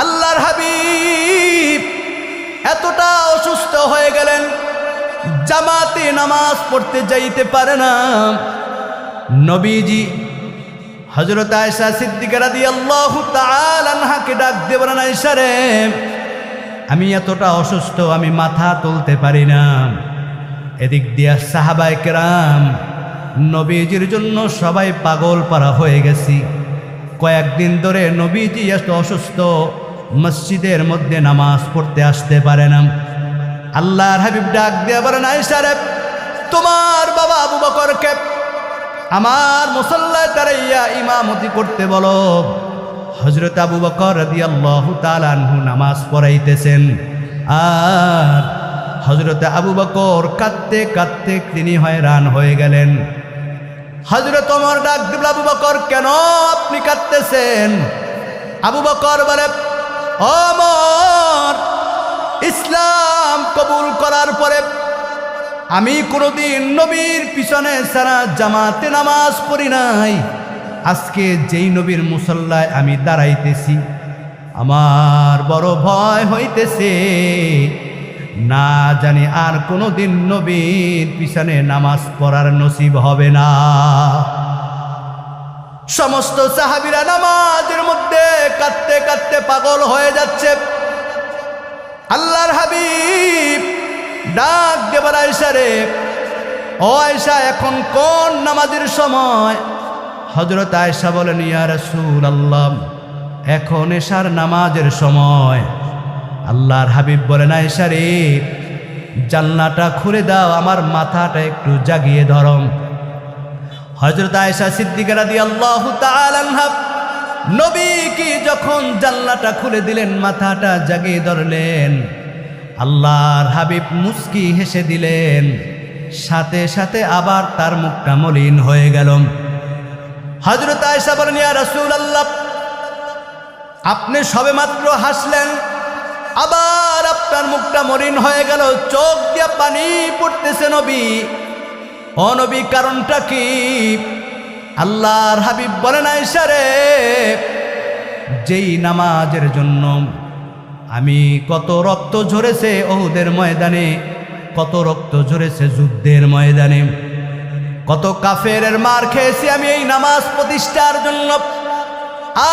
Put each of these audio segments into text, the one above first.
আল্লাহর হাবিব এতটা অসুস্থ হয়ে গেলেন, জামাতে নামাজ পড়তে যাইতে পারে না। নবীজি হযরত আয়েশা সিদ্দিকা রাদিয়াল্লাহু তাআলা আনহাকে ডাক দিয়ে বলেন, আয়েশা রে, আমি এতটা অসুস্থ, আমি মাথা তুলতে পারি না। এদিক দিয়ে সাহাবায়ে কেরাম নবীজির জন্য সবাই পাগল পারা হয়ে গেছি। কয়েকদিন ধরে নবীজি এত অসুস্থ, মসজিদের মধ্যে নামাজ পড়তে আসতে পারে না। আল্লাহর হাবিব ডাক দিয়ে বলেন, আয়েশা রে, তোমার বাবা আবু বকরকে আমার মুসাল্লায় দাঁড়াইয়া ইমামতি করতে বলো। হযরত আবু বকর রাদিয়াল্লাহু তাআলা আনহু নামাজ পড়াইতেছেন, আর হযরত আবু বকর কাঁদতে কাঁদতে তিনি হয়রান হয়ে গেলেন। হযরত ওমর ডাক দিল, আবু বকর কেন আপনি কাঁদতেছেন? আবু বকর বলে, ওমর, ইসলাম কবুল করার পরে আমি কোনোদিন নবীর পিছনে সারা জামাতে নামাজ পড়ি নাই। আজকে যেই নবীর মুসল্লায় আমি দাঁড়াইতেছি, আমার বড় ভয় হইতেছে, না জানি আর কোনোদিন নবীর পিছনে নামাজ পড়ার নসিব হবে না। সমস্ত সাহাবীরা নামাজের মধ্যে কাঁদতে কাঁদতে পাগল হয়ে যাচ্ছে। আল্লাহর হাবিব ডাক দিয়ে বলে, আয়েশা রে, ও আয়েশা, এখন কোন নামাজের সময়? হযরত আয়েশা বলেন, ইয়া রাসূলুল্লাহ, এখন এশার নামাজের সময়। আল্লাহর হাবিব বলেন, আয়েশা রে, জানলাটা খুলে দাও, আমার মাথাটা একটু জাগিয়ে ধরো। হযরত আয়েশা সিদ্দিকা রাদিয়াল্লাহু তাআলা আনহা নবী কি যখন জানলাটা খুলে দিলেন, মাথাটা জাগিয়ে ধরলেন, আল্লাহর হাবিব মুস্কি হেসে দিলেন, সাথে সাথে আবার তার মুখটা মলিন হয়ে গেল। হযরত আয়েশা বলেন, ইয়া রাসূলুল্লাহ, আপনি সবেমাত্র হাসলেন, আবার আপনার মুখটা মলিন হয়ে গেল, চোখ দিয়ে পানি পড়তেছে নবী। ও নবী, কারণটা কি? আল্লাহর হাবিব বলেন, আয়েশা রে, যেই নামাজের জন্য আমি কত রক্ত ঝরেছে উহুদের ময়দানে, কত রক্ত ঝরেছে যুদ্ধের ময়দানে, কত কাফেরের মার খেয়েছি আমি এই নামাজ প্রতিষ্ঠার জন্য।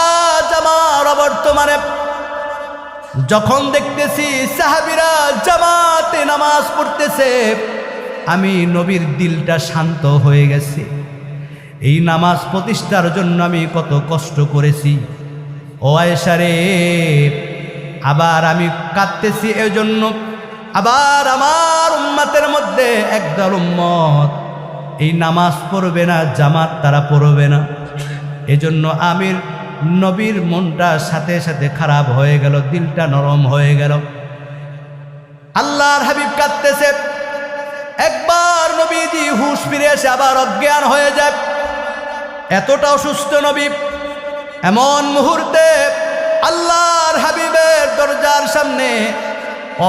আজ আমার বর্তমানে যখন দেখতেছি সাহাবীরা জামাতে নামাজ পড়তেছে, আমি নবীর দিলটা শান্ত হয়ে গেছে। এই নামাজ প্রতিষ্ঠার জন্য আমি কত কষ্ট করেছি। ও আয়েশা রে, আবার আমি কাঁদতেছি এজন্য, আবার আমার উম্মতের মধ্যে একদল উম্মত এই নামাজ পড়বে না, জামাত তারা পড়বে না। এজন্য আমির নবীর মনটা সাথে সাথে খারাপ হয়ে গেল, দিলটা নরম হয়ে গেল। আল্লাহর হাবিব কাঁদতেছে, একবার নবীজি হুঁশ ফিরে এসে আবার অজ্ঞান হয়ে যায়, এতটা অসুস্থ নবী। এমন মুহূর্তে আল্লাহর হাবিবের দরজার সামনে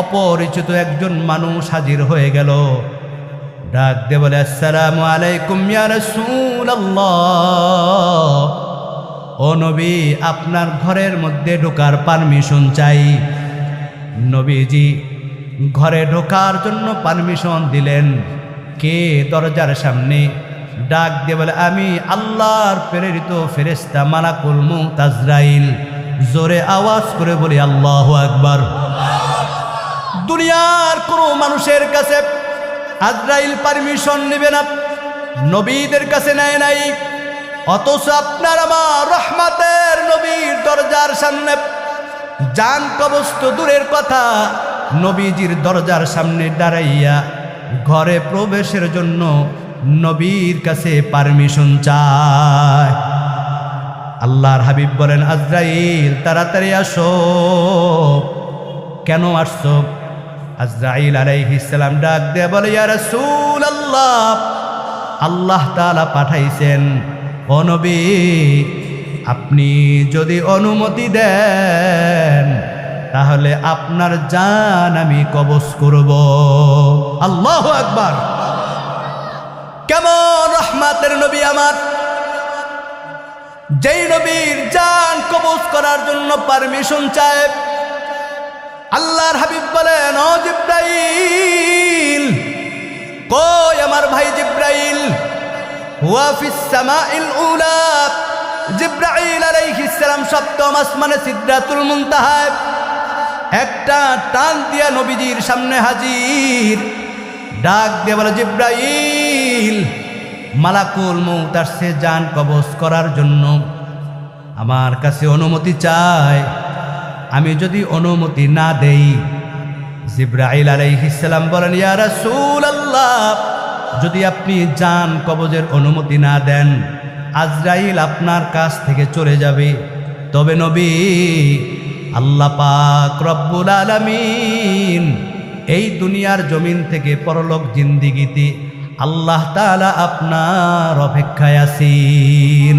অপরিচিত একজন মানুষ হাজির হয়ে গেল। ডাক দিয়ে বলে, আসসালামু আলাইকুম ইয়া রাসূলুল্লাহ, ও নবী, আপনার ঘরের মধ্যে ঢোকার পারমিশন চাই। নবীজি ঘরে ঢোকার জন্য পারমিশন দিলেন। কে দরজার সামনে? ডাক দিয়ে বলে, আমি আল্লাহর প্রেরিত ফেরেশতা মালাকুল মউত আজরাইল। জোরে আওয়াজ করে বলি, আল্লাহু আকবার। দুনিয়ার কোনো মানুষের কাছে আজরাইল পারমিশন নেবে না, নবীদের কাছে নেয় নাই। অথচ আপনার আমার রহমতের নবীর দরজার সামনে জান কবজ তো দূরের কথা, নবীজির দরজার সামনে দাঁড়াইয়া ঘরে প্রবেশের জন্য নবীর কাছে পারমিশন চায়। আল্লাহর হাবিব বলেন, আজরাইল তাড়াতাড়ি আসো। কেন আসছো? আজরাইল আলাইহিস সালাম ডাক দিয়ে বলে, ইয়া রাসূলুল্লাহ, আল্লাহ তাআলা পাঠাইছেন, ও নবী, আপনি যদি অনুমতি দেন তাহলে আপনার জান আমি কবজ করব। আল্লাহু আকবার। কেমন রহমতের নবী আমার! যেই নবীর জান কবজ করার জন্য পারমিশন চায়, আল্লাহর হাবিব বলেন, ও জিব্রাইল, কই আমার ভাই জিব্রাইল? হুয়া ফিস সামাইল উলা, জিব্রাইল আলাইহিস সালাম সপ্তম আসমানে সিদরাতুল মুনতাহায় একটা টান দিয়া নবীজির সামনে হাজির। ডাক দিয়ে বলে, জিব্রাইল, মালাকুল মউত আসছে জান কবজ করার জন্য, আমার কাছে অনুমতি চায়। আমি যদি অনুমতি না দেই, জিব্রাইল আলাইহিস সালাম বলেন, ইয়া রাসূলুল্লাহ, যদি আপনি জান কবজের অনুমতি না দেন, আজরাইল আপনার কাছ থেকে চলে যাবে। তবে নবী, আল্লাহ পাক রব্বুল আলামিন এই দুনিয়ার জমিন থেকে পরলোক জিন্দিগিতে আল্লাহ তাআলা আপনার অপেক্ষায় আছেন।